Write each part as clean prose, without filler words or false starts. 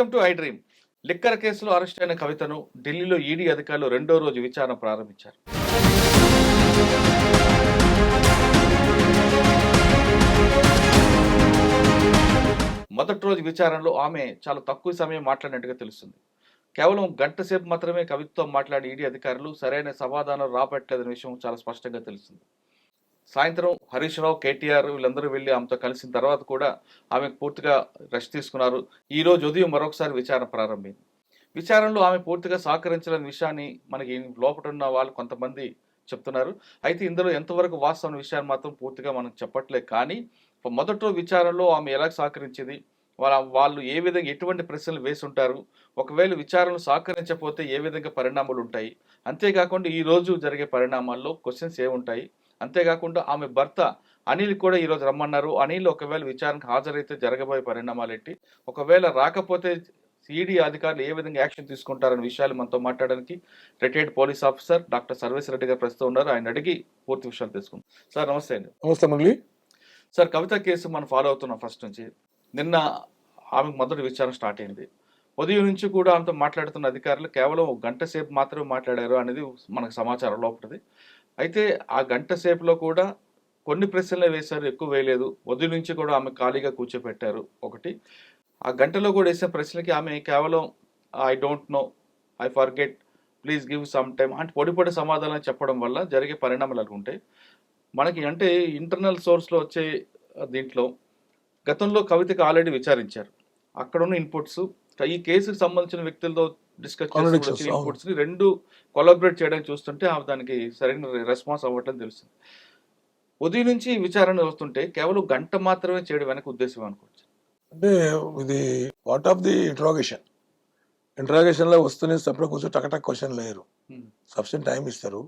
Welcome to I dream. Liquor కేసులో arrest అయిన కవితను ఢిల్లీలో ఈడీ అధికారులు రెండో రోజు విచారణ ప్రారంభించారు. మొదటి రోజు విచారణలో ఆమె చాలా తక్కువ సమయం మాట్లాడినట్టుగా తెలుస్తుంది. కేవలం గంట సేపు మాత్రమే కవితతో మాట్లాడి ఈడీ అధికారులు సరైన సమాధానం రాబట్టలేదనే విషయం చాలా స్పష్టంగా తెలుస్తుంది. సాయంత్రం హరీష్ రావు, కేటీఆర్ వీళ్ళందరూ వెళ్ళి ఆమెతో కలిసిన తర్వాత కూడా ఆమెకు పూర్తిగా రెస్ట్ తీసుకున్నారు. ఈ రోజు ఉదయం మరొకసారి విచారణ ప్రారంభమైంది. విచారణలో ఆమె పూర్తిగా సహకరించలేని విషయాన్ని మనకి లోపల ఉన్న వాళ్ళు కొంతమంది చెప్తున్నారు. అయితే ఇందులో ఎంతవరకు వాస్తవం విషయాన్ని మాత్రం పూర్తిగా మనకు చెప్పట్లేదు. కానీ మొదటి రోజు విచారణలో ఆమె ఎలా సహకరించింది, వాళ్ళు ఏ విధంగా ఎటువంటి ప్రశ్నలు వేసి ఉంటారు, ఒకవేళ విచారణలు సహకరించకపోతే ఏ విధంగా పరిణామాలు ఉంటాయి, అంతేకాకుండా ఈ రోజు జరిగే పరిణామాల్లో క్వశ్చన్స్ ఏముంటాయి, అంతేకాకుండా ఆమె భర్త అనిల్ కూడా ఈరోజు రమ్మన్నారు. అనిల్ ఒకవేళ విచారణకు హాజరైతే జరగబోయే పరిణామాలు ఏంటి, ఒకవేళ రాకపోతే సిఈడి అధికారులు ఏ విధంగా యాక్షన్ తీసుకుంటారనే విషయాలు మనతో మాట్లాడడానికి రిటైర్డ్ పోలీస్ ఆఫీసర్ డాక్టర్ సర్వేశ్వర రెడ్డి గారు ప్రస్తుతం ఉన్నారు. ఆయన అడిగి పూర్తి విషయాలు తెలుసుకుందాం. సార్ నమస్తే అండి. నమస్తే మురళి. సార్, కవిత కేసు మనం ఫాలో అవుతున్నాం ఫస్ట్ నుంచి. నిన్న ఆమెకు మొదటి విచారణ స్టార్ట్ అయింది. ఉదయం నుంచి కూడా ఆమెతో మాట్లాడుతున్న అధికారులు కేవలం ఒక గంట సేపు మాత్రమే మాట్లాడారు అనేది మనకు సమాచారం లోపలిది. అయితే ఆ గంట సేపులో కూడా కొన్ని ప్రశ్నలే వేశారు, ఎక్కువ వేయలేదు. ఉదయం నుంచి కూడా ఆమె ఖాళీగా కూర్చోపెట్టారు. ఒకటి, ఆ గంటలో కూడా వేసిన ప్రశ్నలకి ఆమె కేవలం I don't know, I forget, please give some time అంటే పొడి పొడి సమాధానం చెప్పడం వల్ల జరిగే పరిణామాలు అనుకుంటే మనకి అంటే ఇంటర్నల్ సోర్స్లో వచ్చే దీంట్లో గతంలో కవితకి ఆల్రెడీ విచారించారు. అక్కడ ఉన్న ఇన్పుట్స్ ఈ కేసుకు సంబంధించిన వ్యక్తులతో డిస్కస్ చేసిన ఇన్పుట్స్ ని రెండు కొలాబరేట్ చేయడానికి చూస్తుంటే దానికి సరైన రెస్పాన్స్ అవ్వట్లని తెలుస్తుంది. ఉదయం నుంచి విచారణ వస్తుంటే కేవలం గంట మాత్రమే చేయడం వెనక ఉద్దేశం అనుకోవచ్చు. అంటే ఇది పార్ట్ ఆఫ్ ది ఇంట్రాగేషన్ లో వస్తూనే సపరేట్ కూర్చొని టక్ క్వశ్చన్ లేరు, సఫిషియెంట్ టైం ఇస్తారు.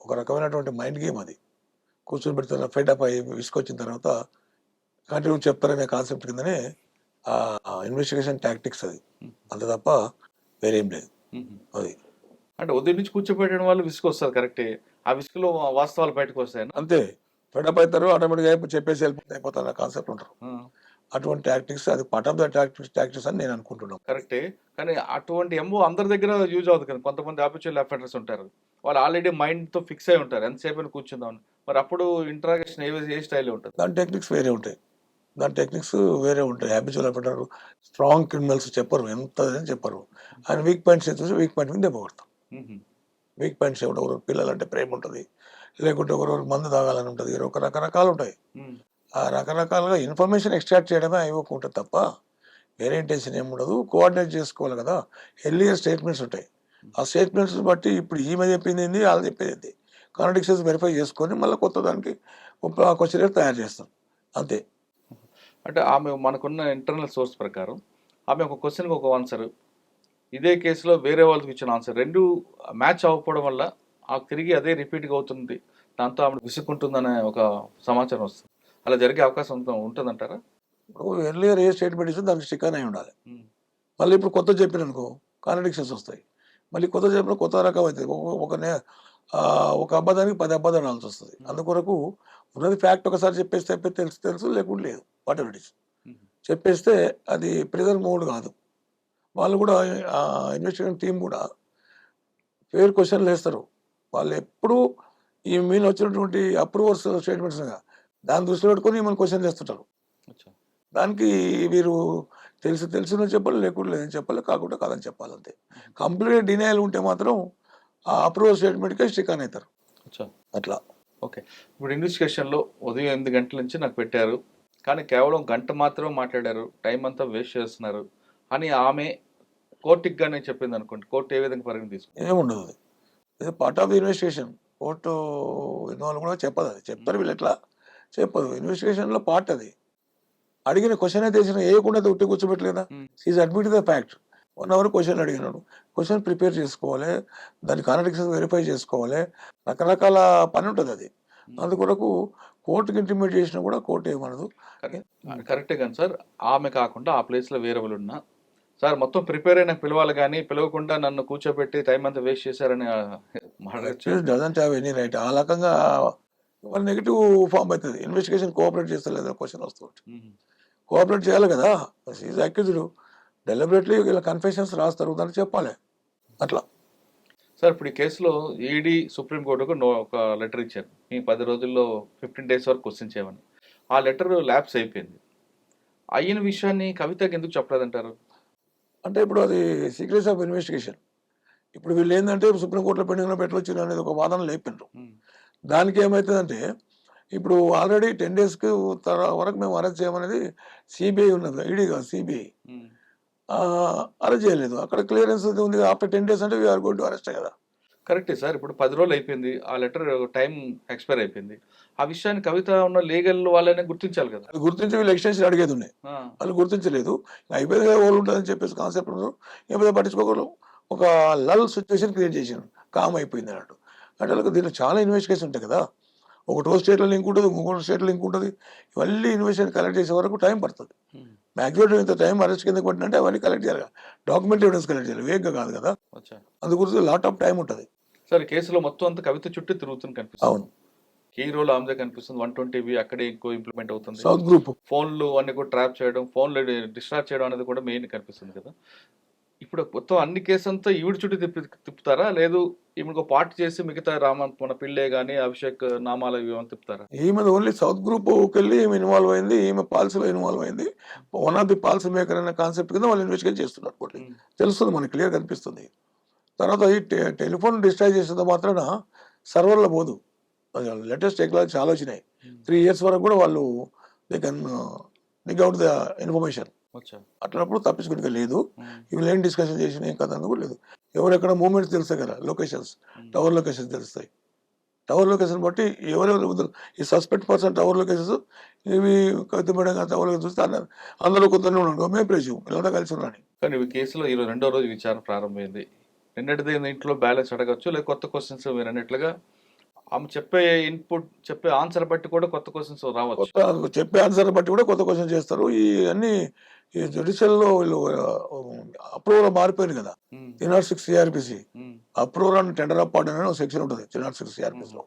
ఒక రకమైనటువంటి మైండ్ గేమ్ అది. కూర్చొని పెడుతున్న ఫెడప్ అయ్యి విసుకొచ్చిన తర్వాత కంటిన్యూ చెప్తారనే కాన్సెప్ట్ కిందనే ఆ ఇన్వెస్టిగేషన్ టాక్టిక్స్ అది, అంత తప్ప వేరేం లేదు. అది అంటే ఉదయం నుంచి కూర్చోబెట్టడం వల్ల విసుగు వస్తుంది, కరెక్టే. ఆ విసుగులో వాస్తవాలు బయటకు వస్తాయి, అంతే. ఫెడప్ అవుతారు, ఆటోమేటిక్గా చెప్పేసి అయిపోతారు కాన్సెప్ట్ ఉంటారు. అటువంటి టాక్టిక్స్ అది పార్ట్ ఆఫ్ ద టాక్టిక్స్ అని నేను అనుకుంటున్నాను. కరెక్టే. కానీ అటువంటి ఎంఓ అందరి దగ్గర యూజ్ అవుతుంది కదా. కొంతమంది హ్యాబిచువల్ అఫెండర్స్ ఉంటారు, వాళ్ళు ఆల్రెడీ మైండ్ తో ఫిక్స్ అయి ఉంటారు ఎంతసేపు అని కూర్చుందాం. మరి అప్పుడు ఇంటరాగేషన్ ఏ స్టైల్లో ఉంటుంది? దాని టెక్నిక్స్ వేరే ఉంటాయి. హ్యాబిచువల్ అఫెండర్ స్ట్రాంగ్ క్రిమినల్స్ చెప్పరు, ఎంత అని చెప్పరు. ఆయన వీక్ పాయింట్స్ చూసి వీక్ పాయింట్ మీద దెబ్బ కొడతాం. వీక్ పాయింట్స్ ఏమిటి? ఒకరు పిల్లలు అంటే ప్రేమ ఉంటుంది, లేకుంటే ఒకరు మందు తాగాలని ఉంటుంది, ఒక రకరకాలు ఉంటాయి. ఆ రకరకాలుగా ఇన్ఫర్మేషన్ ఎక్స్ట్రాక్ట్ చేయడమే ఐఓకి ఉంటుంది తప్ప వేరే ఇంటెన్షన్ ఏమి ఉండదు. కోఆర్డినేట్ చేసుకోవాలి కదా. ఎర్లియర్ స్టేట్మెంట్స్ ఉంటాయి, ఆ స్టేట్మెంట్స్ బట్టి ఇప్పుడు ఈమె చెప్పింది ఏంది, వాళ్ళు చెప్పేది ఏంది, కాంట్రడిక్షన్స్ వెరిఫై చేసుకొని మళ్ళీ కొత్త దానికి క్వశ్చన్ తయారు చేస్తాం, అంతే. అంటే ఆమె మనకున్న ఇంటర్నల్ సోర్స్ ప్రకారం ఆమె ఒక క్వశ్చన్కి ఒక ఆన్సర్, ఇదే కేసులో వేరే వాళ్ళకి ఇచ్చిన ఆన్సర్ రెండు మ్యాచ్ అవ్వకపోవడం వల్ల తిరిగి అదే రిపీట్గా అవుతుంది. దాంతో ఆమె విసుక్కుంటుందనే ఒక సమాచారం వస్తుంది. అలా జరిగే అవకాశం ఉంటుందంటారా? ఎర్లియర్ ఏ స్టేట్మెంట్ ఇస్తే దానికి స్టిక్ అయి ఉండాలి. మళ్ళీ ఇప్పుడు కొత్త చెప్పిననుకో కాంట్రడిక్షన్స్ వస్తాయి, మళ్ళీ కొత్త చెప్పిన కొత్త రకం అవుతుంది. ఒక అబద్ధానికి 10 అబద్ధాలు అనాల్సి వస్తుంది. అందుకొరకు ఉన్నది ఫ్యాక్ట్ ఒకసారి చెప్పేస్తే తెలుసు, లేకుండా లేదు. వాట్ ఎవర్ ఇట్ ఇస్ చెప్పేస్తే అది ప్రిజన్ మూడ్ కాదు. వాళ్ళు కూడా ఇన్వెస్టిగేషన్ టీం కూడా ఫేర్ క్వశ్చన్లు వేస్తారు. వాళ్ళు ఎప్పుడూ ఈ మీన్ వచ్చినటువంటి అప్రూవర్స్ స్టేట్మెంట్స్ దాన్ని దృష్టిలో పెట్టుకొని మనం క్వశ్చన్ చేస్తుంటారు. దానికి వీరు తెలిసిన చెప్పాలి, లేకుండా లేదని చెప్పాలి, కాకుండా కాదని చెప్పాలి, అంతే. కంప్లీట్ డినైల్ ఉంటే మాత్రం ఆ అప్రూవల్ స్టేట్మెంట్కే స్టిక్ అని అవుతారు. అట్లా. ఓకే, ఇప్పుడు ఇన్వెస్టిగేషన్లో ఉదయం 8 గంటల నుంచి నాకు పెట్టారు, కానీ కేవలం గంట మాత్రమే మాట్లాడారు, టైం అంతా వేస్ట్ చేస్తున్నారు అని ఆమె కోర్టుకి కానీ చెప్పింది అనుకోండి, కోర్టు ఏ విధంగా పరిగణ తీసుకుంది? ఏముండదు, అది ఇది part of the investigation. Court involve కూడా చెప్పదు, అది చెప్తారు వీళ్ళు, ఎట్లా చెప్పదు. ఇన్వెస్టిగేషన్లో పార్ట్ అది. అడిగిన క్వశ్చన్ అయితే వేయకుండా ఉట్టి కూర్చోబెట్టలేదా? Is admit the fact. 1 hour question అడిగినాడు, క్వశ్చన్ ప్రిపేర్ చేసుకోవాలి, దాని కాంట్రడిక్షన్స్ వెరిఫై చేసుకోవాలి, రకరకాల పని ఉంటుంది అది. అందుకొరకు కోర్టుకి ఇంటిమేట్ చేసినా కూడా కోర్టు ఏమనదు. కరెక్టే. కానీ సార్, ఆమె కాకుండా ఆ ప్లేస్లో వేరే వాళ్ళు ఉన్నా సార్ మొత్తం ప్రిపేర్ అయినా పిలవాలి, కానీ పిలవకుండా నన్ను కూర్చోబెట్టి టైం అంతా వేస్ట్ చేశారని డజంట్ హ్యావ్ ఎనీ రైట్. ఆ రకంగా వాళ్ళ నెగిటివ్ ఫామ్ అవుతుంది. ఇన్వెస్టిగేషన్ కోఆపరేట్ చేస్తలేదా క్వశ్చన్ వస్తుంది, కోఆపరేట్ చేయాలి కదా. ఈజ్ అక్యూజ్డ్, డెలిబరేట్లీ వీళ్ళ కన్ఫెషన్స్ రాస్తారు, దానికి చెప్పాలి అట్లా. సార్ ఇప్పుడు ఈ కేసులో ఈడీ సుప్రీంకోర్టుకు ఒక లెటర్ ఇచ్చారు, మీ 10 రోజుల్లో 15 డేస్ వరకు క్వశ్చన్ చేయమని. ఆ లెటర్ ల్యాప్స్ అయిపోయింది. అయిన విషయాన్ని కవితకి ఎందుకు చెప్పలేదంటారు? అంటే ఇప్పుడు అది సీక్రెట్స్ ఆఫ్ ఇన్వెస్టిగేషన్. ఇప్పుడు వీళ్ళు ఏంటంటే సుప్రీంకోర్టులో పెండింగ్లో పెట్టవచ్చు అనేది ఒక వాదన లేపిండ్రు. ఉమ్, దానికి ఏమవుతుందంటే ఇప్పుడు ఆల్రెడీ 10 డేస్కి వరకు మేము అరెస్ట్ చేయమనేది సిబిఐ ఉన్నది, ఈడీ కాదు సిబిఐ. ఉమ్, అరెస్ట్ చేయలేదు. అక్కడ క్లియరెన్స్ ఉంది, ఆఫ్టర్ 10 డేస్ అంటే వీఆర్ గోయింగ్ టు అరెస్ట్ కదా. కరెక్టే సార్. ఇప్పుడు 10 రోజులు అయిపోయింది, ఆ లెటర్ టైం ఎక్స్పైర్ అయిపోయింది. ఆ విషయాన్ని కవిత ఉన్న లీగల్ వాళ్ళనే గుర్తించాలి కదా. అది గుర్తించి వీళ్ళు ఎక్స్టెన్షన్ అడిగేది ఉన్నాయి, ఆ, వాళ్ళు గుర్తించలేదు. అయిపోయింది కదా, వాళ్ళు ఉంటుందని చెప్పేసి కాన్సెప్ట్ ఏమైనా పట్టించుకోకూడదు. ఒక లల్ సిచ్యువేషన్ క్రియేట్ చేసాను, కామ్ అయిపోయింది అన్నట్టు. అంటే వాళ్ళకి దీంట్లో చాలా ఇన్వెస్టిగేషన్ ఉంటాయి కదా. ఒకటో స్టేట్లో లింక్ ఉంటుంది, ఇంకొక స్టేట్లో లింక్ ఉంటుంది. ఇవన్నీ ఇన్వెస్టిగేషన్ కలెక్ట్ చేసే వరకు టైం పడుతుంది. ఉమ్, మ్యాక్సిమం ఇంత టైం అరెస్ట్ కింద పట్టినంటే అవన్నీ కలెక్ట్ చేయాలి, డాక్యుమెంట్ ఎవిడెన్స్ కలెక్ట్ చేయాలి, వేగంగా కాదు కదా. వచ్చా. అందు గురించి లాట్ ఆఫ్ టైం ఉంటుంది. సార్ ఈ కేసులో మొత్తం అంతా కవిత చుట్టూ తిరుగుతుంది కనిపిస్తుంది. అవును, హీరోలు ఆమెదే కనిపిస్తుంది. 120 అక్కడే ఎక్కువ ఇంప్లిమెంట్ అవుతుంది. South group. ఫోన్లు అన్ని కూడా ట్రాప్ చేయడం, ఫోన్లు డిస్ట్రాక్ట్ చేయడం అనేది కూడా మెయిన్ కనిపిస్తుంది కదా. ఇప్పుడు మొత్తం అన్ని కేసు అంతా ఈవిడ చుట్టూ తిప్పుతారా, లేదు ఈమెకు పార్ట్ చేసి మిగతా మన పిల్లే గానీ అభిషేక్ నామాల ఇవి తిప్పుతారా? ఈమె ఓన్లీ సౌత్ గ్రూప్కి వెళ్ళి ఈమె ఇన్వాల్వ్ అయింది, ఈమె పాలసీలో ఇన్వాల్వ్ అయింది. One of the policy maker అనే కాన్సెప్ట్ కింద వాళ్ళు ఇన్వెస్టిగేట్ చేస్తున్నారు. కోర్టు ఉమ్, తెలుస్తుంది, మనకి క్లియర్ కనిపిస్తుంది. తర్వాత ఈ టెలిఫోన్ డిస్ట్రాక్ట్ చేసేంత మాత్రాన సర్వర్లో పోదు. లేటెస్ట్ టెక్నాలజీ చాలా వచ్చినాయి. ఉమ్, 3 years వరకు కూడా వాళ్ళు they can dig out the information. వచ్చా. అట్లప్పుడు తప్పించుకునే లేదు. ఉమ్, ఇవి ఏం డిస్కషన్ చేసిన ఏం కథ కూడా లేదు. ఎవరెక్కడ మూమెంట్స్ తెలుస్తాయి కదా, లొకేషన్స్, ఉమ్, టవర్ లొకేషన్స్ తెలుస్తాయి. టవర్ లొకేషన్ బట్టి ఎవరెవరు ఈ సస్పెక్ట్ పర్సన్ టవర్ లొకేషన్స్ ఇవి కత్తిపడంగా టవర్ లొకేషన్ చూస్తే అందరూ కొంతనే ఉన్నాడు, మేము ప్రెజ్యూమ్ వీళ్ళంతా కలిసి ఉన్నాను. కానీ ఈ కేసులో ఈరోజు 2వ రోజు విచారణ ప్రారంభమైంది. నిన్నటిది ఇంట్లో బ్యాలెన్స్ అడగచ్చు, లేదా కొత్త క్వశ్చన్స్ మీరు అన్నట్లుగా ఆమె చెప్పే చెప్పే ఆన్సర్ బట్టి కూడా కొత్త క్వశ్చన్స్ రావచ్చు. కొత్త చెప్పే ఆన్సర్ బట్టి కూడా కొత్త క్వశ్చన్ చేస్తారు. ఈ అన్ని ఈ జుడిషియల్లో వీళ్ళు అప్రూవల్ మారిపోయింది కదా. ఉమ్, 306 CrPC um, approver and tender of pardon అనే ఒక సెక్షన్ ఉంటుంది 306 సిఆర్పిసిలో.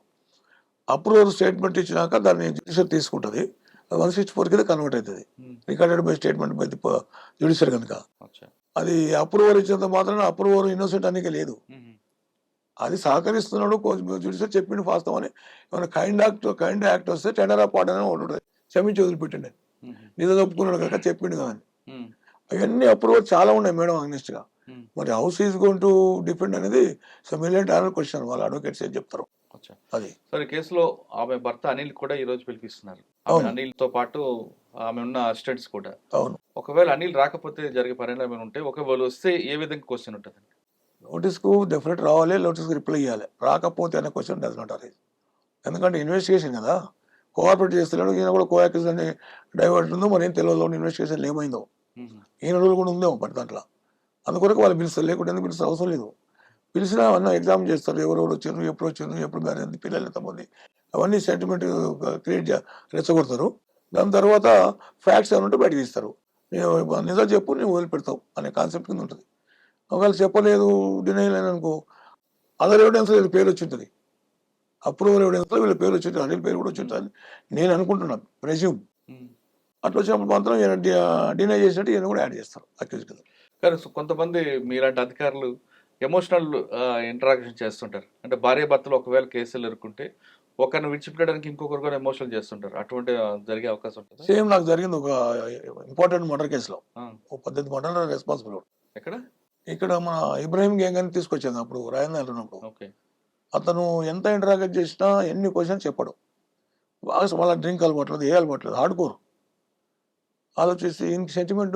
అప్రూవర్ స్టేట్మెంట్ ఇచ్చినాక దాన్ని జ్యుడిషియల్ తీసుకుంటుంది, 164 కింద కన్వర్ట్ అవుతుంది, um, recorded by statement by judicial కనుక. వచ్చా. అది అప్రూవర్ ఇచ్చినంత మాత్రం అప్రూవర్ ఇన్నోసెంట్ అనికి లేదు. ఉమ్, అది సహకరిస్తున్నాడు జ్యుడిషియల్ చెప్పిండు వాస్తవం అని. ఏమైనా కైండ్ యాక్ట్ వస్తే టెండర్ ఆఫ్ పార్డన్ అని ఒకటి ఉంటుంది, క్షమించి వదిలిపెట్టండి, ఉమ్, నిజం ఒప్పుకున్నాడు కనుక చెప్పిండు కదా అని. ఉమ్, అవన్నీ అప్రూవల్ చాలా ఉన్నాయి మేడం అగ్నిస్ట్గా. ఉమ్, మరి house is going to depend అనేది మిలియన్ డాలర్ క్వశ్చన్. వాళ్ళ అడ్వకేట్స్ ఏం చెప్తారు వచ్చా. అది. సరే, కేసులో ఆమె భర్త అనిల్ కూడా ఈ రోజు పిలిపిస్తున్నారు. ఆమె అవును. అనిల్ తో పాటు ఆమె ఉన్న అసిస్టెంట్స్ కూడా. అవును, ఒకవేళ అనిల్ రాకపోతే జరిగే పరిణామం ఉంటే, ఒకవేళ వస్తే ఏ విధంగా క్వశ్చన్ ఉంటుంది? నోటీస్కు డెఫినెట్ రావాలి, నోటీస్కి రిప్లై ఇవ్వాలి. రాకపోతే అనే క్వశ్చన్ డస్ నాట్ అరైజ్. ఎందుకంటే ఇన్వెస్టిగేషన్ కదా, కోఆపరేట్ చేస్తున్నాడు. ఈయన కూడా కోయాక్స్ అని డైవర్ట్ ఉందో మరి ఏం తెలియదు, ఇన్వెస్టిగేషన్ ఏమైందో ఉమ్, ఈయన రోజులు కూడా ఉందేమో పడి దాంట్లో. అందుకొరకు వాళ్ళు పిలుస్తారు, లేకుంటే ఎందుకు పిలుస్తారు అవసరం లేదు. పిలిచినా అవన్నీ ఎగ్జామ్ చేస్తారు, ఎవరెవరు వచ్చారు, ఎప్పుడు మ్యారేజ్, పిల్లలు ఎంతమంది, అవన్నీ సెంటిమెంట్ క్రియేట్ రెచ్చగొడతారు. దాని తర్వాత ఫ్యాక్ట్స్ ఏమైనా ఉంటే బయటకు తీస్తారు. నేను నిజం చెప్పు, నేను వదిలిపెడతావు అనే కాన్సెప్ట్ కింద ఉంటుంది. ఒకవేళ చెప్పలేదు, డినైల్ అని అనుకో, అదర్ ఎవిడెన్స్లో వీళ్ళ పేరు వచ్చి ఉంటుంది, అప్రూవల్ ఎవిడెన్స్లో వీళ్ళ పేరు వచ్చి ఉంటుంది, అనిల్ పేరు కూడా వచ్చి ఉంటుంది నేను అనుకుంటున్నాను, ప్రెజ్యూమ్. ఉమ్. అట్లా వచ్చినప్పుడు మాత్రం ఈయన డినై చేసినట్టు ఈయన కూడా యాడ్ చేస్తారు అక్యూజ్ కింద. కానీ కొంతమంది మీలాంటి అధికారులు ఎమోషనల్ ఇంటరాక్షన్ చేస్తుంటారు. అంటే భార్య భర్తలు ఒకవేళ కేసులు ఎదుర్కొంటే ఒకరిని విడిచిపెట్టడానికి ఇంకొకరు కూడా ఎమోషనల్ చేస్తుంటారు. అటువంటి జరిగే అవకాశం ఉంటుంది. సేమ్ నాకు జరిగింది ఒక ఇంపార్టెంట్ మర్డర్ కేసులో. ఆ, ఓ 18 మర్డర్ రెస్పాన్సిబుల్. ఎక్కడ? ఇక్కడ మన ఇబ్రాహిం గ్యాంగ్ అని తీసుకొచ్చాను అప్పుడు రాజేంద్ర ఉన్నప్పుడు. ఓకే. అతను ఎంత ఇంటరాక్ట్ చేసినా ఎన్ని క్వశ్చన్స్ చెప్పడు. బాగా వాళ్ళ డ్రింక్ అలవాట్లేదు, ఏ అలవాట్లేదు, హార్డ్కోర్. ఆలోచిస్తే ఇంక సెంటిమెంట్,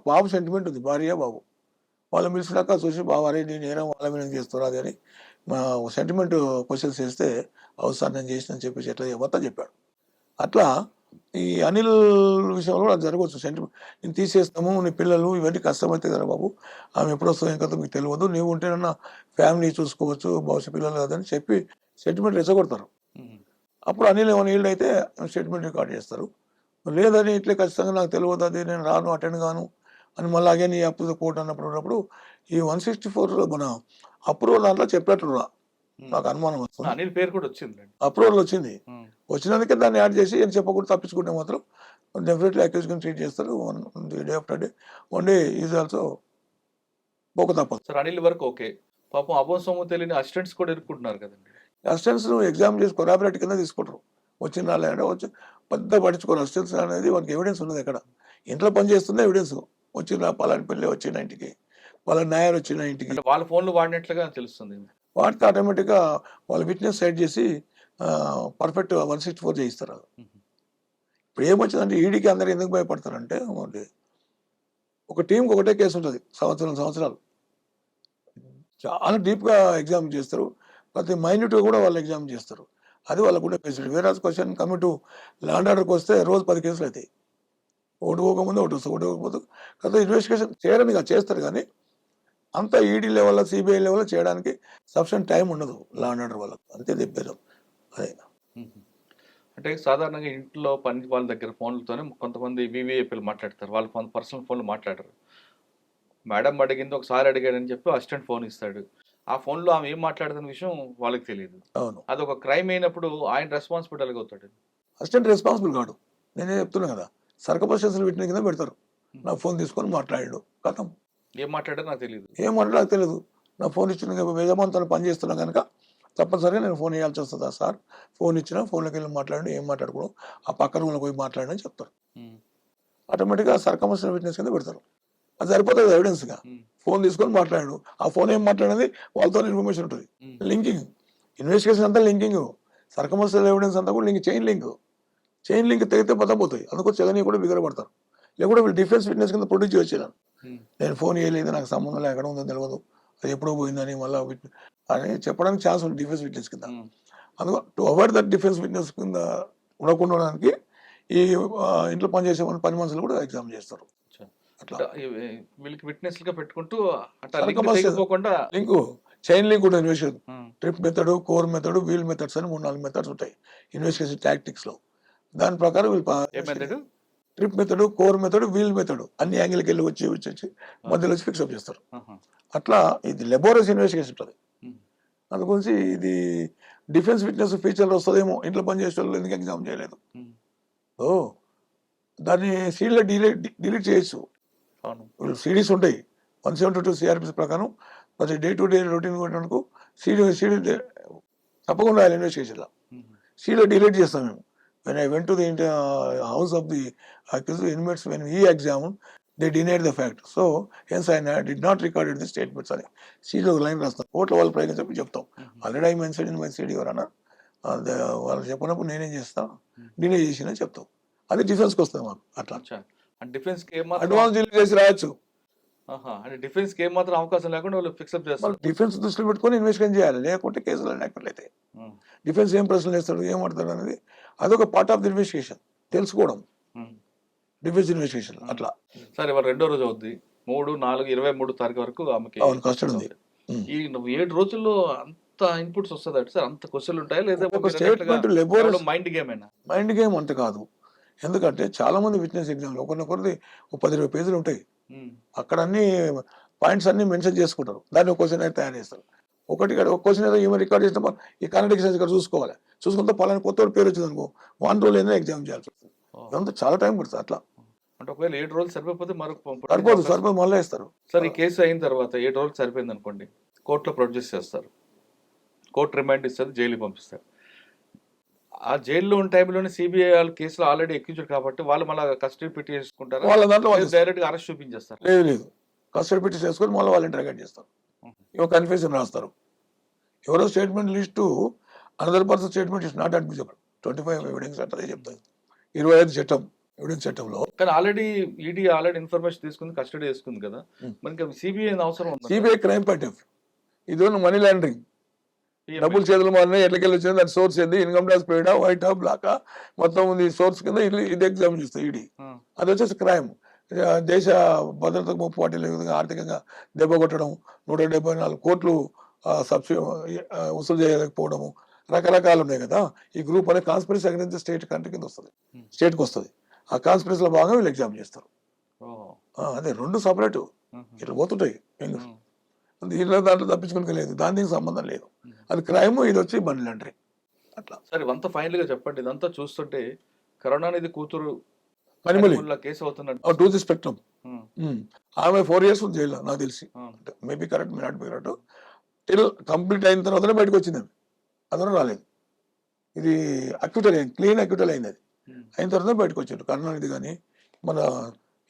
బాబు సెంటిమెంట్ ఉంది, భార్య బాబు. వాళ్ళు పిలిచినాక చూసి బాబు అరే నేను నేరం వాళ్ళ మీద చేస్తారు అది అని మా సెంటిమెంట్ క్వశ్చన్స్ చేస్తే అవసరం నేను చేసిన చెప్పేసి ఎట్లా మొత్తం చెప్పాడు. అట్లా ఈ అనిల్ విషయంలో కూడా జరగవచ్చు. సెంటిమెంట్ నేను తీసేస్తాము, నీ పిల్లలు ఇవన్నీ కష్టమైతే కదా బాబు, ఆమె ఎప్పుడు వస్తుందో ఇంకా మీకు తెలియదు, నీవు ఉంటేనన్నా ఫ్యామిలీ చూసుకోవచ్చు, భవిష్యత్ పిల్లలు కదని చెప్పి సెంటిమెంట్ రెచ్చగొడతారు. ఉమ్, అప్పుడు అనిల్ ఏమైనా ఈల్డ్ అయితే స్టేట్మెంట్ రికార్డ్ చేస్తారు. లేదని ఇట్లే ఖచ్చితంగా నాకు తెలియదు, అది నేను రాను, అటెండ్ కాను అని మళ్ళీ అగైన్ ఈ అప్పు కోర్టు అన్నప్పుడు ఈ 164 మన అప్రూవల్ దాంట్లో చెప్పినట్టు నాకు అనుమానం వస్తుంది. అనిల్ పేరు కూడా వచ్చిందండి. అప్రూవల్ వచ్చింది. వచ్చినందుకే దాన్ని యాడ్ చేసి ఏం చెప్పకుండా తప్పించుకుంటే మాత్రం డెఫినెట్లీ అక్యూజ్గా ట్రీట్ చేస్తారు. Day after day one day is also పోక తప్పదు. సార్ అనిల్ వరకు ఓకే. పాపం అభం సొమ్ము తెలియని అసిస్టెంట్స్ కూడా ఇరుక్కుంటున్నారు కదండి. అసిస్టెంట్స్ ఎగ్జామ్ చేసి కొరాబరేట్ కింద తీసుకుంటారు. వచ్చిన రాలేదంటే వచ్చి పెద్ద పట్టించుకోరు. అసిస్టెంట్స్ అనేది వాళ్ళకి ఎవిడెన్స్ ఉన్నది. ఎక్కడ ఇంట్లో పని చేస్తుందే ఎవిడెన్స్. వచ్చిన పలాని పెళ్ళి వచ్చిన ఇంటికి, వాళ్ళ న్యాయాలు వచ్చిన ఇంటికి అంటే వాళ్ళ ఫోన్లు వాడినట్లుగా తెలుస్తుంది. వాటికి ఆటోమేటిక్గా వాళ్ళ విట్నెస్ సైడ్ చేసి పర్ఫెక్ట్ 164 చేయిస్తారు. ఇప్పుడు ఏమొచ్చిందంటే ఈడీకి అందరూ ఎందుకు భయపడతారంటే ఒక టీంకి ఒకటే కేసు ఉంటుంది సంవత్సరాలు చాలా డీప్గా ఎగ్జామ్ చేస్తారు. ప్రతి మైన్యూట్గా కూడా వాళ్ళు ఎగ్జామ్ చేస్తారు. అది వాళ్ళకు కూడా ఫెసిలిటీ. వేరే క్వశ్చన్ కమిట్ టు ల్యాండ్ ఆర్డర్కి వస్తే రోజు 10 కేసులు అవుతాయి. ఒకటి పోకముందు ఒకటి వస్తుంది, ఒకటి పోకపోతే కదా ఇన్వెస్టిగేషన్ చేయడానికి చేస్తారు. కానీ అంత ఈడీ లెవెల్లో సిబిఐ లెవెల్లో చేయడానికి సఫిషియెంట్ టైం ఉండదు లా అండ్ ఆర్డర్ వాళ్ళకు. అంతే చెప్పారు. అదే అంటే సాధారణంగా ఇంట్లో పని వాళ్ళ దగ్గర ఫోన్లతోనే కొంతమంది వివిఐపీలు మాట్లాడతారు. వాళ్ళ పర్సనల్ ఫోన్లు మాట్లాడరు. మేడం అడిగింది ఒకసారి అడిగాడని చెప్పి అసిస్టెంట్ ఫోన్ ఇస్తాడు. ఆ ఫోన్లో ఆమె ఏం మాట్లాడుతున్న విషయం వాళ్ళకి తెలియదు. అవును. అది ఒక క్రైమ్ అయినప్పుడు ఆయన రెస్పాన్సిబిలిటీ అవుతాడు. అసిస్టెంట్ రెస్పాన్సిబుల్ కాడు. నేనే చెప్తున్నా కదా, సర్కమస్టెన్షియల్ విట్నెస్ కింద పెడతారు. నా ఫోన్ తీసుకొని మాట్లాడాడు, కథం. ఏం మాట్లాడారో నాకు తెలియదు. ఏం మాట్లాడో నాకు తెలియదు. నా ఫోన్ ఇచ్చిన యజమానితో పని చేస్తున్నా కనుక తప్పనిసరిగా నేను ఫోన్ ఇవ్వాల్సి వస్తుందా సార్? ఫోన్ ఇచ్చినా ఫోన్లోకి వెళ్ళి మాట్లాడి ఏం మాట్లాడుకోవడం, ఆ పక్కన వాళ్ళకి పోయి మాట్లాడని చెప్తారు. ఆటోమేటిక్గా సర్కమస్టెన్షియల్ విట్నెస్ కింద పెడతారు. అది సరిపోతుంది ఎవిడెన్స్గా. ఫోన్ తీసుకొని మాట్లాడాడు, ఆ ఫోన్ ఏం మాట్లాడేది వాళ్ళతో ఇన్ఫర్మేషన్ ఉంటుంది. లింకింగ్ ఇన్వెస్టిగేషన్ అంతా లింకింగ్, సర్కమస్టెన్షియల్ ఎవిడెన్స్ అంతా కూడా చైన్ లింక్ తెగితే పోతాయి. అందుకో జగన్ కూడా బిగరపడతారు. లేకుంటే వీళ్ళు డిఫెన్స్ విట్నెస్ కింద ప్రొడ్యూస్ చేయొచ్చు. నేను ఫోన్ చేయలేదు, నాకు సంబంధం ఎక్కడ ఉందో తెలియదు, అది ఎప్పుడో పోయిందని మళ్ళీ అని చెప్పడానికి ఛాన్స్ ఉంది డిఫెన్స్ విట్నెస్ కింద. అందుకో to avoid that defence witness కింద ఉండడానికి ఈ ఇంట్లో పనిచేసే పని మనుషులు కూడా ఎగ్జామ్ చేస్తారు. అట్లా వీళ్ళకి విట్నెస్ గా పెట్టుకుంటూ లింక్ చైన్ లింక్ ఉంటుంది investigation. Trip method, core method, wheel methods అని 3-4 మెథడ్స్ ఉంటాయి ఇన్వెస్టిగేషన్ టాక్టిక్స్ లో. దాని ప్రకారం వీళ్ళు trip method, core method, wheel method అన్ని యాంగిల్కి వెళ్ళి వచ్చి మధ్యలో వచ్చి ఫిక్స్అప్ చేస్తారు. అట్లా ఇది లెబోరస్ ఇన్వెస్టిగేషన్ ఉంటుంది. అందుగురించి ఇది డిఫెన్స్ విట్నెస్ ఫీచర్లు వస్తుందేమో, ఇంట్లో పనిచేసే వాళ్ళు ఎందుకు ఎగ్జామ్ చేయలేదు, దాన్ని సీడీలో డిలీట్ చేయొచ్చు. సిడీస్ ఉంటాయి 172 సిఆర్పిసి ప్రకారం. ప్రతి డే టు డే రొటీన్ కొట్టడానికి సీడీ తప్పకుండా ఇన్వెస్టిగేషన్లో సీడీలో డిలీట్ చేస్తాం మేము. When I went to the house of the accused inmates when he examined, they denied the fact. So, hence I did not record the statements. అని సీడీలో line రాస్తాం. కోర్టులో వాళ్ళు ప్రయోగించి చెప్తాం. Already I mention in my CD ఎవరన్నా వాళ్ళు చెప్పినప్పుడు నేనేం చేస్తా, డినే చేసిన చెప్తాం. అది డిఫెన్స్కి వస్తుంది మాకు. అట్లా డిఫెన్స్ అడ్వాన్స్ డిలీట్ చేసి రాయొచ్చు. డిఫెన్స్ కి ఏమాత్రం అవకాశం లేకుండా వాళ్ళు ఫిక్స్అప్ చేస్తారు. డిఫెన్స్ దృష్టిలో పెట్టుకొని ఇన్వెస్టిగేషన్ చేయాలి, లేకుంటే కేసులు అయితే డిఫెన్స్ ఏం ప్రశ్నలు వేస్తాడు, ఏం ఆడతాడు అనేది అదొక పార్ట్ ఆఫ్ ది ఇన్వెస్టిగేషన్ తెలుసుకోవడం. డిఫెన్స్ ఇన్వెస్టిగేషన్ అట్లా. సరే, ఇవాళ రెండో రోజు అవుద్ది. 3, 4, 23 తారీఖు వరకు ఆమెకి కస్టడీ ఉంది. ఈ 7 రోజుల్లో అంత ఇన్పుట్స్ వస్తుంది సార్? అంత క్వశ్చన్లు ఉంటాయా లేదా మైండ్ గేమ్? మైండ్ గేమ్ అంత కాదు. ఎందుకంటే చాలా మంది విట్నెస్ ఎగ్జామ్లో ఒకరిది 10-20 పేజీలు ఉంటాయి. అక్కడ అన్ని పాయింట్స్ అన్ని మెన్షన్ చేసుకుంటారు. దాన్ని ఒక క్వశ్చన్ అయితే తయారు చేస్తారు. ఒక క్వశ్చన్ ఏదో ఈమె రికార్డ్ చేసిన ఈ కాంట్రడిక్షన్స్ ఇక్కడ చూసుకోవాలి. చూసుకుంటే పలానా కొత్త పేరు వచ్చింది అనుకో, 1 రోజు ఏదైనా ఎగ్జామ్ చేయాల్సి వస్తుంది. ఇదంతా చాలా టైం పడుతుంది. అట్లా అంటే ఒకవేళ 7 రోజులు సరిపోతే సరిపోదు మళ్ళీ ఇస్తారు. సార్, ఈ కేసు అయిన తర్వాత 7 రోజులు సరిపోయింది అనుకోండి, కోర్టులో ప్రొడ్యూస్ చేస్తారు, కోర్టు రిమాండ్ ఇస్తుంది, జైలుకి పంపిస్తారు. ఆ జైల్లో ఉన్న టైంలోనే సిబిఐ వాళ్ళు కేసులో ఆల్రెడీ ఎక్కించారు కాబట్టి వాళ్ళు మళ్ళీ కస్టడీ పెట్టి చేసుకుంటారు, వాళ్ళ దాంట్లో డైరెక్ట్ గా అరెస్ట్ చూపించేస్తారు. లేదు, కస్టడీ పెట్టి చేసుకొని మళ్ళీ వాళ్ళు ఇంటరాగేట్ చేస్తారు. కన్ఫ్యూజన్ రాస్తారు. ఎవరో statement list another person statement is not admissible. 25 evidence అంటే చెప్తాయి 25 చట్టం ఎవిడెన్స్ చట్టంలో. కానీ ఆల్రెడీ ఈడీ ఇన్ఫర్మేషన్ తీసుకుంది, కస్టడీ చేసుకుంది కదా, మనకి సిబిఐ అవసరం ఉంది. సిబిఐ క్రైమ్ పాయింట్ ఆఫ్ ఇది మనీ లాండరింగ్, డబ్బులు చేతులు మారినాయి, ఎట్లకెళ్ళి వచ్చింది, దాని సోర్స్ ఏంది, ఇన్కమ్ ట్యాక్స్ పేడా, వైటా, బ్లాకా, మొత్తం ఉంది సోర్స్ కింద ఇది ఎగ్జామిన్ చేస్తాయి ఈడీ. అది వచ్చేసి క్రైమ్. దేశ భద్రతకు ముప్పు వాటిల్లే విధంగా ఆర్థికంగా దెబ్బ కొట్టడం, 174 కోట్లు వసూలు చేయలేకపోవడము, రకరకాలు ఉన్నాయి కదా. ఈ గ్రూప్ అనే కాన్స్పిరసీ అగైన్స్ స్టేట్ కంట్రీ కింద వస్తుంది, స్టేట్కి వస్తుంది. ఆ కాన్స్పిరసీలో భాగంగా వీళ్ళు ఎగ్జామ్ చేస్తారు. అదే 2 సపరేట్ ఇట్లా పోతుంటాయి. దీంట్లో దాంట్లో తప్పించుకునే లేదు, దానికి సంబంధం లేదు. అది క్రైమ్, ఇది వచ్చి మనీ లాండరింగ్ అట్లా. సరే ఇవంతా ఫైనల్ గా చెప్పండి. ఇదంతా చూస్తుంటే కరుణానిధి కూతురు కనిమొళి కనిమొళిలో కేసు అవుతున్నట్టు. To the spectrum. ఉమ్, ఆమె 4 years ఉంది జైల్లో నాకు తెలిసి. Um, maybe correct, may not be correct. Till complete అయిన తర్వాతనే బయటకు వచ్చింది ఆమె, అదన రాలేదు. ఇది అక్యూటల్ అయింది, క్లీన్ అక్యూటల్ అయింది. అది ఉమ్. అయిన తర్వాత బయటకు వచ్చాడు కరుణానిధి కానీ, మన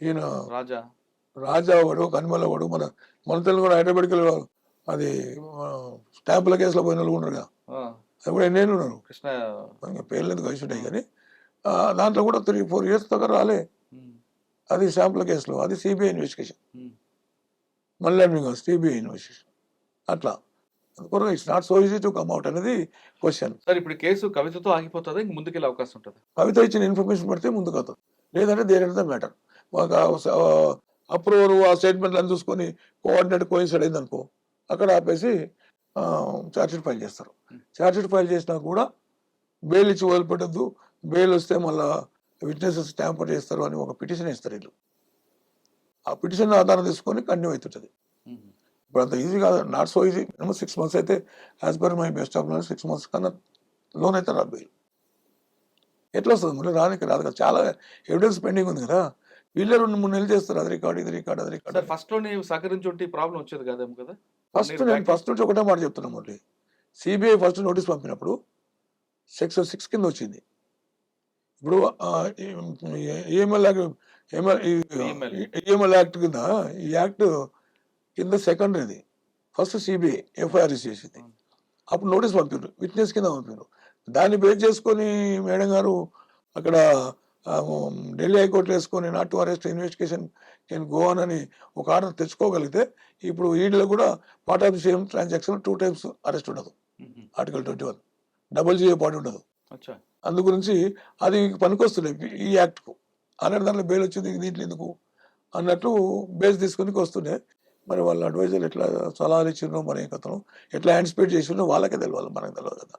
ఈయన రాజా రాజా వాడు, కనిమల వాడు, మన తెలుగు కూడా హైదరాబాద్కి అది స్టాంపుల కేసులో పోయిన వాళ్ళు ఉన్నారు కదా, ఆ, అది కూడా ఎన్నేళ్ళు ఉన్నారు, కృష్ణ. మనకి పేర్లు ఎందుకు కలిసి ఉంటాయి కానీ దాంట్లో కూడా 3-4 years దాకా రాలే. ఉమ్, అది స్టాంపుల కేసులో, అది సిబిఐ ఇన్వెస్టిగేషన్, ఉమ్. మళ్ళీ సిబిఐ ఇన్వెస్టిగేషన్ అట్లా. అందుకొరకు it's not so easy to come out అనేది క్వశ్చన్. సరే ఇప్పుడు కేసు కవితతో ఆగిపోతుందా, ఇంక ముందుకెళ్ళే అవకాశం ఉంటుంది? కవిత ఇచ్చిన ఇన్ఫర్మేషన్ పడితే ముందుకు అవుతుంది, లేదంటే దేర్ ఇస్ ద మ్యాటర్. ఒక అప్రూవర్ ఆ స్టేట్మెంట్లు అని చూసుకొని కోఆర్డినేట్ కోయిన్సైడ్ అయింది అనుకో, అక్కడ ఆపేసి ఛార్జ్షీట్ ఫైల్ చేస్తారు. ఛార్జ్షీట్ ఫైల్ చేసినా కూడా బెయిల్ ఇచ్చి వదిలిపెట్టద్దు, బెయిల్ వస్తే మళ్ళీ విట్నెసెస్ ట్యాంపర్ చేస్తారు అని ఒక పిటిషన్ ఇస్తారు వీళ్ళు. ఆ పిటిషన్ ఆధారం తీసుకొని కంటిన్యూ అవుతుంటుంది. ఉమ్. ఇప్పుడు అంత ఈజీ కాదు, నాట్ సో ఈజీ. 6 months అయితే as per my best of knowledge 6 months కన్నా లోన్ అయితే రాదు బెయిల్. ఎట్లా వస్తుంది మళ్ళీ? రానికి రాదు కదా, చాలా ఎవిడెన్స్ పెండింగ్ ఉంది కదా. వీళ్ళే 2-3 నెలలు చేస్తారు, అది రికార్డ్, ఇది రికార్డ్, అది రికార్డ్. సార్ ఫస్ట్ లోనే సహకరించుంటే ప్రాబ్లం వచ్చేది కదేమో కదా. నేను ఫస్ట్ నుంచి ఒకటే మాట చెప్తున్నా మురళి, సిబిఐ ఫస్ట్ నోటీస్ పంపినప్పుడు సెక్షన్ 6 కింద వచ్చింది. ఇప్పుడు ఈఎంఎల్ యాక్ట్ కింద, ఈ యాక్ట్ కింద సెకండరీది. ఫస్ట్ సిబిఐ ఎఫ్ఐఆర్ చేసింది, అప్పుడు నోటీస్ పంపారు, విట్నెస్ కింద పంపారు. దాన్ని బేస్ చేసుకొని మేడం గారు అక్కడ ఢిల్లీ హైకోర్టులో వేసుకొని not to arrest investigation can go on అని ఒక ఆర్డర్ తెచ్చుకోగలిగితే, ఇప్పుడు వీటిలో కూడా part of the same transaction 2 times arrest ఉండదు. ఆర్టికల్ 21 డబుల్ జిఏ పార్టీ ఉండదు. అచ్చా. అందు గురించి అది పనికొస్తున్నాయి ఈ యాక్ట్కు. అలాంటి దాంట్లో బెయిల్ వచ్చింది, దీంట్లో ఎందుకు అన్నట్టు బేస్ తీసుకుని వస్తుండే. మరి వాళ్ళ అడ్వైజర్లు ఎట్లా సలహాలు ఇచ్చినో, మరి కథను ఎట్లా యాంటిసిపేట్ చేసినో వాళ్ళకే తెలియాలి, మనకు తెలియదు కదా.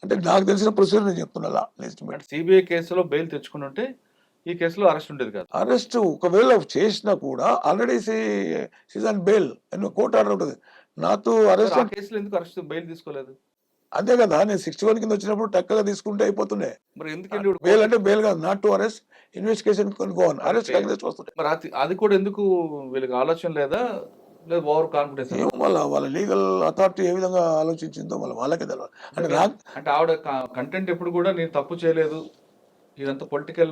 అంటే నాకు తెలిసిన ప్రొసీజర్ నేను చెప్తున్నా. అంటే సిబిఐ కేసులో బెయిల్ తెచ్చుకుని ఉంటే ఈ కేసులో అరెస్ట్ ఉండేది కాదు. అరెస్ట్ ఒకవేళ చేసినా కూడా ఆల్రెడీ సీజన్ బెయిల్ అని కోర్టు ఆర్డర్ ఉంటుంది. నాతో అరెస్ట్ ఆ కేసులో ఎందుకు అరెస్ట్ బెయిల్ తీసుకోలేదు? అంతే కదా, నేను 61 కింద వచ్చినప్పుడు టక్కగా తీసుకుంటే అయిపోతుండే. మరి ఎందుకండి బెయిల్ అంటే బెయిల్ కాదు, నాట్ టు అరెస్ట్ ఇన్వెస్టిగేషన్ కొనుక్కోవాలి, అరెస్ట్ కాంగ్రెస్ వస్తుంటాయి. మరి అది కూడా ఎందుకు వీళ్ళకి ఆలోచన లేదా, లేదు ఓవర్ కాన్ఫిడెన్స్? ఏమో వాళ్ళ లీగల్ అథారిటీ ఏ విధంగా ఆలోచించిందో వాళ్ళకే తెలియదు. అంటే ఆవిడ కంటెంట్ ఎప్పుడు కూడా నేను తప్పు చేయలేదు, ఇదంతా పొలిటికల్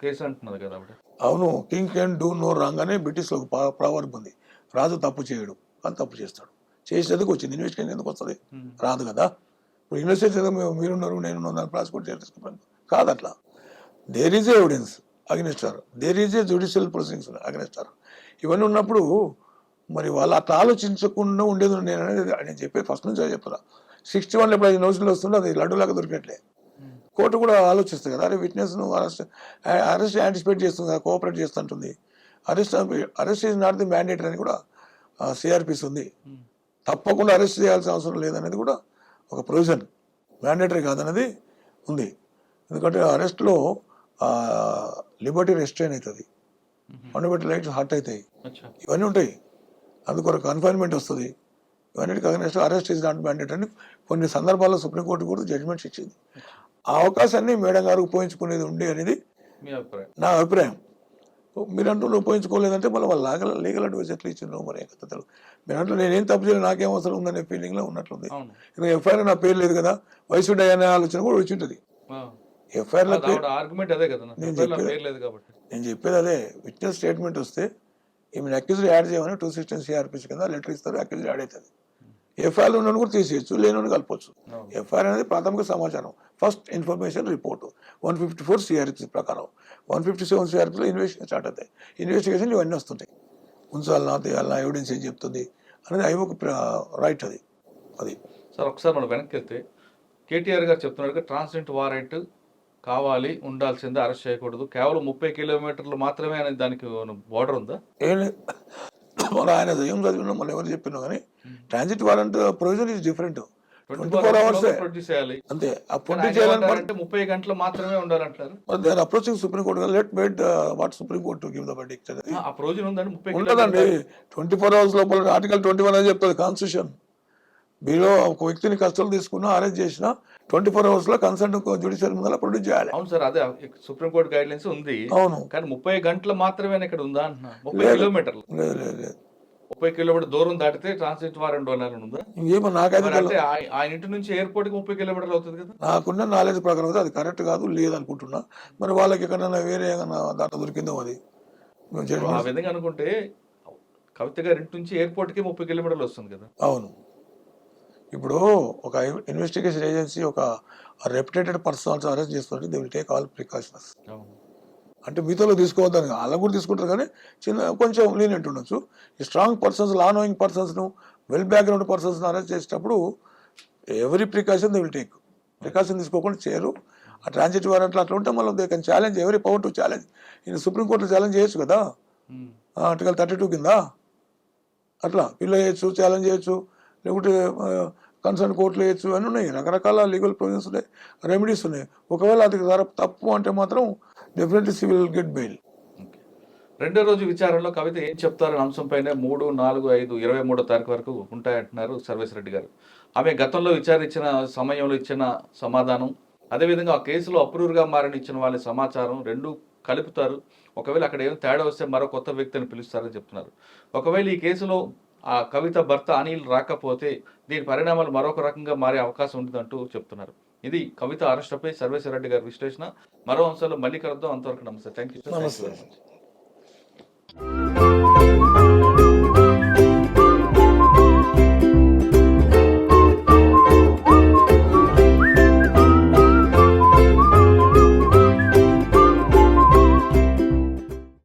కేసు అంటున్నది కదా ఆవిడ. అవును, king can do no wrong అనే బ్రిటిష్లో ప్రావర్బ్ ఉంది. రాజు తప్పు చేయడు, కానీ తప్పు చేస్తాడు. చేసేందుకు వచ్చింది, ఇన్వెస్టిగేషన్ ఎందుకు వస్తుంది? రాదు కదా. ఇప్పుడు ఇన్వెస్టిగేషన్ మీరున్నారు, నేను ప్రాసిక్యూట్ చేసుకుంటాను కాదు అట్లా. There is evidence against her, there is a judicial proceedings against her. ఇవన్నీ ఉన్నప్పుడు మరి వాళ్ళు అట్లా ఆలోచించకుండా ఉండేది. నేను చెప్పేది ఫస్ట్ నుంచి చెప్తున్నా. 61 ఎప్పుడు 5 నోటీసులు వస్తుండే, అది లడ్డూలాగా దొరికినట్లే. కోర్టు కూడా ఆలోచిస్తుంది కదా, అరే విట్నెస్ను అరెస్ట్ యాంటిసిపేట్ చేస్తుంది కదా, కోఆపరేట్ చేస్తుంటుంది. Arrest is not the mandatory అని కూడా సిఆర్పిసి ఉంది. తప్పకుండా అరెస్ట్ చేయాల్సిన అవసరం లేదనేది కూడా ఒక ప్రొవిజన్, మ్యాండేటరీ కాదనేది ఉంది. ఎందుకంటే అరెస్ట్లో లిబర్టీ రెస్ట్రైన్ అవుతుంది, ఫండమెంటల్ రైట్స్ హర్ట్ అవుతాయి, ఇవన్నీ ఉంటాయి. అందుకొరకు కన్ఫైన్మెంట్ వస్తుంది. ఇవన్నిటికి against arrest is not mandatory అని కొన్ని సందర్భాల్లో సుప్రీంకోర్టు కూడా జడ్జిమెంట్స్ ఇచ్చింది. ఆ అవకాశాన్ని మేడం గారు ఉపయోగించుకునేది ఉండే అనేది నా అభిప్రాయం. మీరంటూ ఉపయోగించుకోలేదంటే మళ్ళీ వాళ్ళ లీగల్ అడ్వైస్ ఎట్లా ఇచ్చిండ్రో మరి కథలు. మీరంటూ నేనేం తప్పు చేయలేదు, నాకేం అవసరం ఉందనే ఫీలింగ్లో ఉన్నట్లుంది. ఇంకా ఎఫ్ఐఆర్ నా పేరు లేదు కదా, వయసు అనే ఆలోచన కూడా వచ్చి ఉంటుంది. ఎఫ్ఐఆర్లో నేను చెప్పేది అదే, విట్నెస్ స్టేట్మెంట్ వస్తే ఈమెను అక్యూజ్డ్ యాడ్ చేయమని 216 సిఆర్పిసి కింద లెటర్ ఇస్తారు, అక్యూజ్డ్ యాడ్ అవుతుంది. ఎఫ్ఐఆర్ ఉన్న కూడా తీసేయచ్చు, లేని కలపచ్చు. ఎఫ్ఐఆర్ అనేది ప్రాథమిక సమాచారం, ఫస్ట్ ఇన్ఫర్మేషన్ రిపోర్టు 154 సిఆర్పిసి ప్రకారం. 157 సిఆర్పిసిలో ఇన్వెస్టిగేషన్ స్టార్ట్ అవుతాయి. ఇన్వెస్టిగేషన్ ఇవన్నీ వస్తుంటాయి, ఉంచాలన్నా తీయాలన్నా, ఎవిడెన్స్ ఏం చెప్తుంది అనేది అవి ఒక రైట్ అది. సార్ ఒకసారి మనం వెనక్కి వెళ్తే కేటీఆర్ గారు చెప్తున్నారు ట్రాన్సిడెంట్ వారెంట్ కావాలి, ఉండాల్సిందే, అరెస్ట్ చేయకూడదు, కేవలం 30 కిలోమీటర్లు మాత్రమే అనేది దానికి బోర్డర్ ఉందా? ఏం లేదు, మన ఆయన ఏం చదివినా మనం ఎవరు చెప్పినా కానీ transit warrant provision is different. 24 hours produce చేయాలి. అంతే. ఆ కానీ ప్రొడ్యూస్ ఆయన చేయాలని ఏమంటారంటే 30 గంటలు మాత్రమే ఉండాలంటారు. They are approaching Supreme Court. Let wait what Supreme Court to give the verdict. ఆ ప్రొవిజన్ ఉందండి 30 ఉంటుందండి. 24 hours లోపల ఆర్టికల్ 21 అని చెప్తుంది కాన్స్టిట్యూషన్. మీరు ఒక వ్యక్తిని కస్టడీలో తీసుకున్నా అరెస్ట్ చేసినా 24 hours లో కన్సర్న్ జ్యుడిషియల్ ముందర ప్రొడ్యూస్ చేయాలి. అవును సార్, అదే సుప్రీం కోర్ట్ గైడ్ లైన్స్ ఉంది. అవును. కానీ 30 గంటలు మాత్రమే ఇక్కడ ఉందా అంటున్నా. 30 లేదు. కిలోమీటర్లు, లేదు లేదు లేదు 30 కిలోమీటర్ దూరం దాటితే ట్రాన్సిట్ వారెంట్ ఉండాలని ఉందా? ఏమో నాకైతే మరి అంటే ఆయన ఇంటి నుంచి ఎయిర్పోర్ట్ కి 30 కిలోమీటర్లు అవుతుంది కదా. నాకున్న నాలెడ్జ్ ప్రకారం అయితే అది కరెక్ట్ కాదు, లేదనుకుంటున్నా. మరి వాళ్ళకి ఎక్కడైనా వేరే ఏమైనా దాంట్లో దొరికిందో అది ఆ విధంగా అనుకుంటే కవిత గారి ఇంటి నుంచి ఎయిర్పోర్ట్ కి 30 కిలోమీటర్లు వస్తుంది కదా. అవును. ఇప్పుడు ఒక ఇన్వెస్టిగేషన్ ఏజెన్సీ ఒక రెప్యుటేటెడ్ పర్సన్స్ అరెస్ట్ చేస్తుంటే they will take all precautions. అంటే మీతో తీసుకోవద్దని అలా కూడా తీసుకుంటారు, కానీ కొంచెం లీనియంట్ ఉండొచ్చు. ఈ స్ట్రాంగ్ పర్సన్స్, లా నోయింగ్ పర్సన్స్ను, వెల్ బ్యాక్గ్రౌండ్ పర్సన్స్ను అరెస్ట్ చేసేటప్పుడు every precaution they will take. Precaution తీసుకోకుండా చేయరు. ఆ ట్రాన్సిట్ వారెంట్లు అట్లా ఉంటే మళ్ళీ they can challenge every power to challenge. ఈయన సుప్రీంకోర్టులో ఛాలెంజ్ చేయొచ్చు కదా, ఆర్టికల్ 32 కింద అట్లా వీళ్ళు చేయొచ్చు, ఛాలెంజ్ చేయొచ్చు, లేకుంటే కన్సర్న్ కోర్టులు వేయచ్చు అని ఉన్నాయి. రకరకాల లీగల్ ప్రొవిజన్స్ ఉన్నాయి, రెమెడీస్ ఉన్నాయి. ఒకవేళ అది తప్పు అంటే మాత్రం డెఫినెట్లీ సివిల్ గెట్ బెయిల్. రెండో రోజు విచారణలో కవిత ఏం చెప్తారనే అంశంపైనే 3, 4, 5, 23 తారీఖు వరకు ఉంటాయంటున్నారు సర్వేశ్వరరెడ్డి గారు. ఆమె గతంలో విచారించిన సమయంలో ఇచ్చిన సమాధానం, అదేవిధంగా ఆ కేసులో అప్రూవ్గా మారని ఇచ్చిన వాళ్ళ సమాచారం రెండు కలుపుతారు. ఒకవేళ అక్కడ ఏం తేడా వస్తే మరో కొత్త వ్యక్తిని పిలుస్తారని చెప్తున్నారు. ఒకవేళ ఈ కేసులో ఆ కవిత భర్త అనిల్ రాకపోతే దీని పరిణామాలు మరొక రకంగా మారే అవకాశం ఉంటుందంటూ చెప్తున్నారు. ఇది కవిత అరెస్టుపై సర్వేశ్వరరెడ్డి గారి విశ్లేషణ. మరో అంశాల్లో మళ్ళీ కలుద్దాం. అంతవరకు నమస్తే. Thank you sir. నమస్తే.